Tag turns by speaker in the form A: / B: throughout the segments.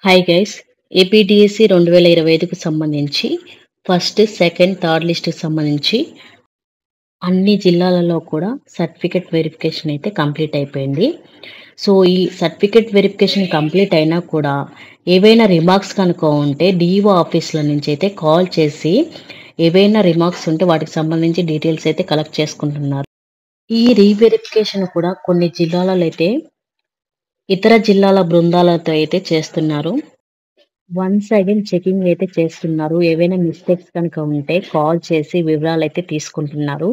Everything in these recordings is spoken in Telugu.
A: Hi guys. ఏపీడీఎస్సీ 2025కు సంబంధించి ఫస్ట్, సెకండ్, థర్డ్ లిస్ట్‌కి సంబంధించి అన్ని జిల్లాలలో కూడా సర్టిఫికేట్ వెరిఫికేషన్ అయితే కంప్లీట్ అయిపోయింది. సో, ఈ సర్టిఫికేట్ వెరిఫికేషన్ కంప్లీట్ అయినా కూడా ఏవైనా రిమార్క్స్ కనుక ఉంటే డీఈఓ ఆఫీస్‌ల నుంచి అయితే కాల్ చేసి ఏవైనా రిమార్క్స్ ఉంటే వాటికి సంబంధించి డీటెయిల్స్ అయితే కలెక్ట్ చేసుకుంటున్నారు. ఈ రీవెరిఫికేషన్ కూడా కొన్ని జిల్లాలలో అయితే ఇతర జిల్లాల బృందాలతో అయితే చేస్తున్నారు. వన్స్ అగైన్ చెకింగ్ అయితే చేస్తున్నారు. ఏవైనా మిస్టేక్స్ కనుక ఉంటే కాల్ చేసి వివరాలైతే తీసుకుంటున్నారు.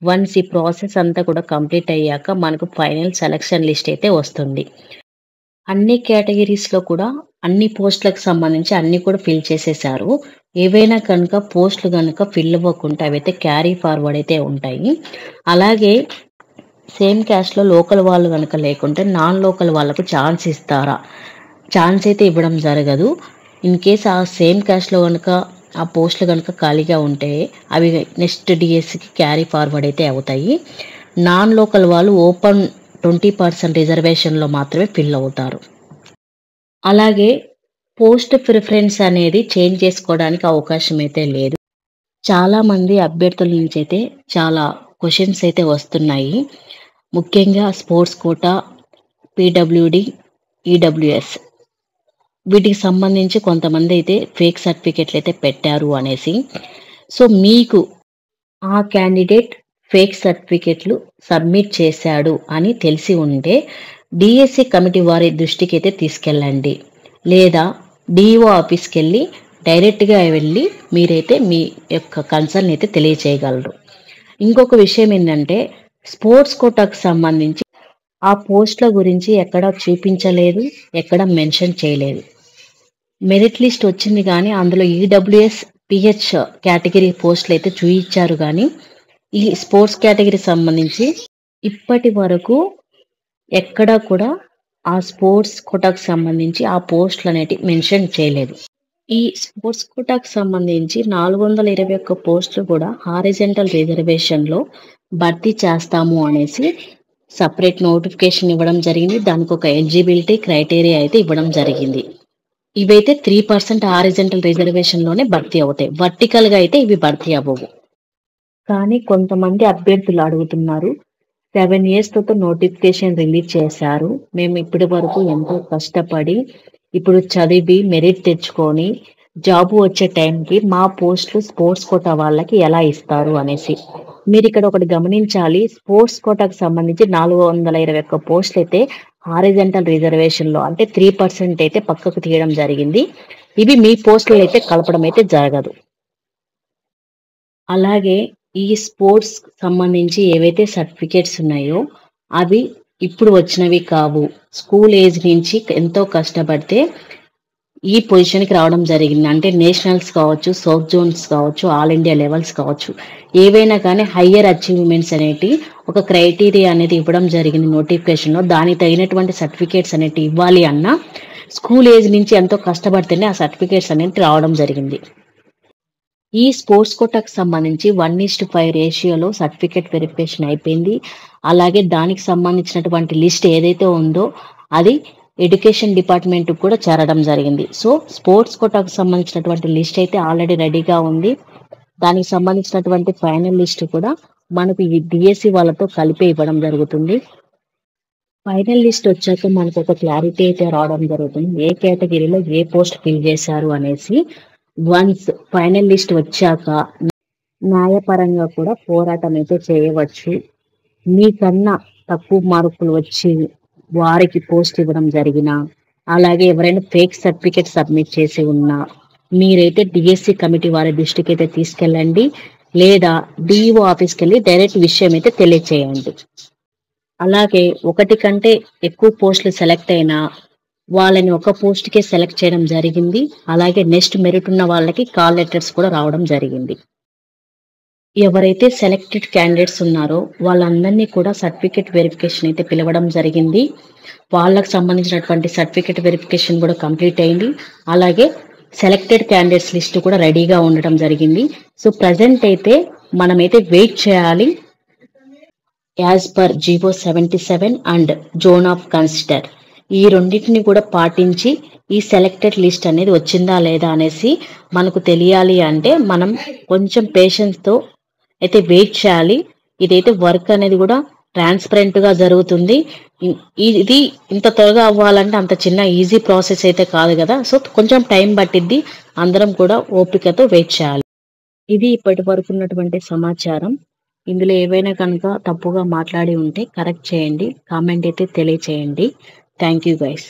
A: వన్స్ ఈ ప్రాసెస్ అంతా కూడా కంప్లీట్ అయ్యాక మనకు ఫైనల్ సెలక్షన్ లిస్ట్ అయితే వస్తుంది. అన్ని కేటగిరీస్‌లో కూడా అన్ని పోస్టులకు సంబంధించి అన్నీ కూడా ఫిల్ చేసేశారు. ఏవైనా కనుక పోస్టులు గనుక ఫిల్ అవ్వకుంటే అవైతే క్యారీ ఫార్వర్డ్ అయితే ఉంటాయి. అలాగే సేమ్ క్యాస్ట్‌లో లోకల్ వాళ్ళు గనుక లేకుంటే నాన్ లోకల్ వాళ్ళకు ఛాన్స్ ఇస్తారా? ఛాన్స్ అయితే ఇవ్వడం జరగదు. ఇన్ కేస్ ఆ సేమ్ క్యాస్ట్‌లో గనుక ఆ పోస్టులు గనుక ఖాళీగా ఉంటే అవి నెక్స్ట్ డీఎస్సీకి క్యారీ ఫార్వర్డ్ అయితే అవుతాయి. నాన్ లోకల్ వాళ్ళు ఓపెన్ 20% రిజర్వేషన్‌లో మాత్రమే ఫిల్ అవుతారు. అలాగే పోస్ట్ ప్రిఫరెన్స్ అనేది చేంజ్ చేసుకోవడానికి అవకాశం అయితే లేదు. చాలామంది అభ్యర్థుల నుంచి అయితే చాలా క్వెషన్స్ అయితే వస్తున్నాయి. ముఖ్యంగా స్పోర్ట్స్ కోటా, పీడబ్ల్యూడీ, ఈడబ్ల్యూఎస్ వీటికి సంబంధించి కొంతమంది అయితే ఫేక్ సర్టిఫికెట్లు అయితే పెట్టారు అనేసి. సో, మీకు ఆ క్యాండిడేట్ ఫేక్ సర్టిఫికెట్లు సబ్మిట్ చేశాడు అని తెలిసి ఉంటే డిఎస్సి కమిటీ వారి దృష్టికి అయితే తీసుకెళ్ళండి. లేదా డిఈఓ ఆఫీస్కి వెళ్ళి డైరెక్ట్గా వెళ్ళి మీరైతే మీ యొక్క కన్సర్న్ అయితే తెలియచేయగలరు. ఇంకొక విషయం ఏంటంటే స్పోర్ట్స్ కోటాకు సంబంధించి ఆ పోస్టుల గురించి ఎక్కడ చూపించలేదు, ఎక్కడ మెన్షన్ చేయలేదు. మెరిట్ లిస్ట్ వచ్చింది కానీ అందులో ఈడబ్ల్యూఎస్, పిహెచ్ కేటగిరీ పోస్టులు అయితే చూయించారు కానీ ఈ స్పోర్ట్స్ కేటగిరీ సంబంధించి ఇప్పటి వరకు ఎక్కడా కూడా ఆ స్పోర్ట్స్ కోటాకు సంబంధించి ఆ పోస్టులు అనేటివి మెన్షన్ చేయలేదు. ఈ స్పోర్ట్స్ కోటాకు సంబంధించి 421 పోస్టులు కూడా హారిజంటల్ రిజర్వేషన్లో భర్తీ చేస్తాము అనేసి సపరేట్ నోటిఫికేషన్ ఇవ్వడం జరిగింది. దానికి ఒక ఎలిజిబిలిటీ క్రైటీరియా అయితే ఇవ్వడం జరిగింది. ఇవైతే 3% హారిజంటల్ రిజర్వేషన్లోనే భర్తీ అవుతాయి. వర్టికల్గా అయితే ఇవి భర్తీ అవ్వవు. కానీ కొంతమంది అభ్యర్థులు అడుగుతున్నారు, 7 years తర్వాత నోటిఫికేషన్ రిలీజ్ చేశారు. మేము ఇప్పటి వరకు ఎంతో కష్టపడి ఇప్పుడు చదివి మెరిట్ తెచ్చుకొని జాబ్ వచ్చే టైంకి మా పోస్టులు స్పోర్ట్స్ కోటా వాళ్ళకి ఎలా ఇస్తారు అనేసి. మీరు ఇక్కడ ఒకటి గమనించాలి, స్పోర్ట్స్ కోటాకు సంబంధించి 421 పోస్టులు అయితే హారిజంటల్ రిజర్వేషన్లో అంటే 3% అయితే పక్కకు తీయడం జరిగింది. ఇవి మీ పోస్టులు అయితే కలపడం అయితే జరగదు. అలాగే ఈ స్పోర్ట్స్ సంబంధించి ఏవైతే సర్టిఫికేట్స్ ఉన్నాయో అవి ఇప్పుడు వచ్చినవి కావు. స్కూల్ ఏజ్ నుంచి ఎంతో కష్టపడితే ఈ పొజిషన్కి రావడం జరిగింది. అంటే నేషనల్స్ కావచ్చు, సౌత్ జోన్స్ కావచ్చు, ఆల్ ఇండియా లెవెల్స్ కావచ్చు, ఏవైనా కానీ హయ్యర్ అచీవ్మెంట్స్ అనేటి ఒక క్రైటీరియా అనేది ఇవ్వడం జరిగింది నోటిఫికేషన్లో. దానికి తగినటువంటి సర్టిఫికేట్స్ అనేవి ఇవ్వాలి అన్నా స్కూల్ ఏజ్ నుంచి ఎంతో కష్టపడితేనే ఆ సర్టిఫికేట్స్ అనేవి రావడం జరిగింది. ఈ స్పోర్ట్స్ కోటాకు సంబంధించి 1:5 రేషియోలో సర్టిఫికేట్ వెరిఫికేషన్ అయిపోయింది. అలాగే దానికి సంబంధించినటువంటి లిస్ట్ ఏదైతే ఉందో అది ఎడ్యుకేషన్ డిపార్ట్మెంట్ కూడా చేరడం జరిగింది. సో, స్పోర్ట్స్ కోటాకు సంబంధించినటువంటి లిస్ట్ అయితే ఆల్రెడీ రెడీగా ఉంది. దానికి సంబంధించినటువంటి ఫైనల్ లిస్ట్ కూడా మనకు ఈ డిఎస్సి వాళ్ళతో కలిపి ఇవ్వడం జరుగుతుంది. ఫైనల్ లిస్ట్ వచ్చాక మనకు ఒక క్లారిటీ అయితే రావడం జరుగుతుంది, ఏ కేటగిరీలో ఏ పోస్ట్ ఫిల్ చేశారు అనేసి. వన్స్ ఫైనల్ లిస్ట్ వచ్చాక న్యాయపరంగా కూడా పోరాటం అయితే చేయవచ్చు. మీకన్నా తక్కువ మార్కులు వచ్చి వారికి పోస్ట్ ఇవ్వడం జరిగినా, అలాగే ఎవరైనా ఫేక్ సర్టిఫికేట్ సబ్మిట్ చేసి ఉన్నా మీరైతే డిఎస్సి కమిటీ వారి దృష్టికి అయితే తీసుకెళ్ళండి. లేదా డిఈఓ ఆఫీస్కి వెళ్ళి డైరెక్ట్ విషయం అయితే తెలియచేయండి. అలాగే ఒకటి కంటే ఎక్కువ పోస్టులు సెలెక్ట్ అయినా వాళ్ళని ఒక పోస్ట్కే సెలెక్ట్ చేయడం జరిగింది. అలాగే నెక్స్ట్ మెరిట్ ఉన్న వాళ్ళకి కాల్ లెటర్స్ కూడా రావడం జరిగింది. ఎవరైతే సెలెక్టెడ్ క్యాండిడేట్స్ ఉన్నారో వాళ్ళందరినీ కూడా సర్టిఫికేట్ వెరిఫికేషన్ అయితే పిలవడం జరిగింది. వాళ్ళకు సంబంధించినటువంటి సర్టిఫికేట్ వెరిఫికేషన్ కూడా కంప్లీట్ అయింది. అలాగే సెలెక్టెడ్ క్యాండిడేట్స్ లిస్ట్ కూడా రెడీగా ఉండడం జరిగింది. సో, ప్రజెంట్ అయితే మనమైతే వెయిట్ చేయాలి as per GO 77 and zone of consider ఈ రెండింటిని కూడా పాటించి ఈ సెలెక్టెడ్ లిస్ట్ అనేది వచ్చిందా లేదా అనేసి మనకు తెలియాలి అంటే మనం కొంచెం పేషెన్స్తో అయితే వెయిట్ చేయాలి. ఇదైతే వర్క్ అనేది కూడా ట్రాన్స్పరెంట్ గా జరుగుతుంది. ఇది ఇంత త్వరగా అవ్వాలంటే అంత చిన్న ఈజీ ప్రాసెస్ అయితే కాదు కదా. సో కొంచెం టైం పట్టిద్ది. అందరం కూడా ఓపికతో వెయిట్ చేయాలి. ఇది ఇప్పటి వరకు ఉన్నటువంటి సమాచారం. ఇందులో ఏవైనా కనుక తప్పుగా మాట్లాడి ఉంటే కరెక్ట్ చేయండి. కామెంట్ అయితే తెలియచేయండి. Thank you guys.